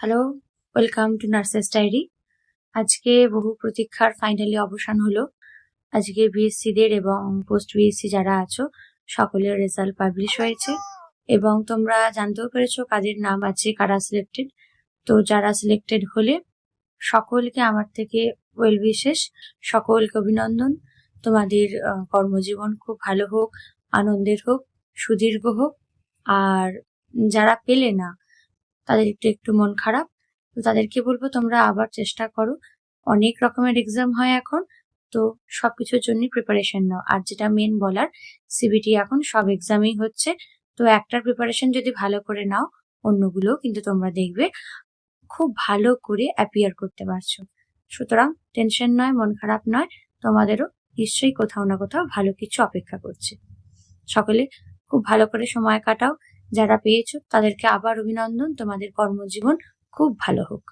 Hello, welcome to nurses diary. আজকে বহু প্রতীক্ষার ফাইনালি অবসান হলো। আজকে বিএসসি দের এবং পোস্ট বিএসসি যারা আছো সকলের রেজাল্ট পাবলিশ হয়েছে এবং তোমরা জানতেও পেরেছো কাদের নাম আছে, কারা সিলেক্টেড। তো যারা সিলেক্টেড হলে সকলকে আমার থেকে ওয়েল উইশেস, সকলকে অভিনন্দন। তোমাদের কর্মজীবন খুব ভালো হোক, আনন্দের হোক, সুদীর্ঘ হোক। আর যারা পেলে না তাদের একটু মন খারাপ, তো তাদেরকে বলবো তোমরা আবার চেষ্টা করো। অনেক রকমের এক্সাম হয় এখন, তো সবকিছুর জন্য প্রিপারেশন নাও। আর যেটা মেন বলার, সিবিটি এখন সব এক্সামই হচ্ছে, তো একটার প্রিপারেশন যদি ভালো করে নাও অন্যগুলো কিন্তু তোমরা দেখবে খুব ভালো করে অ্যাপিয়ার করতে পারছো। সুতরাং টেনশন নয়, মন খারাপ নয়, তোমাদেরও নিশ্চয়ই কোথাও না কোথাও ভালো কিছু অপেক্ষা করছে। সকলে খুব ভালো করে সময় কাটাও। যারা পেয়েছো তাদেরকে আবার অভিনন্দন, তোমাদের কর্মজীবন খুব ভালো হোক।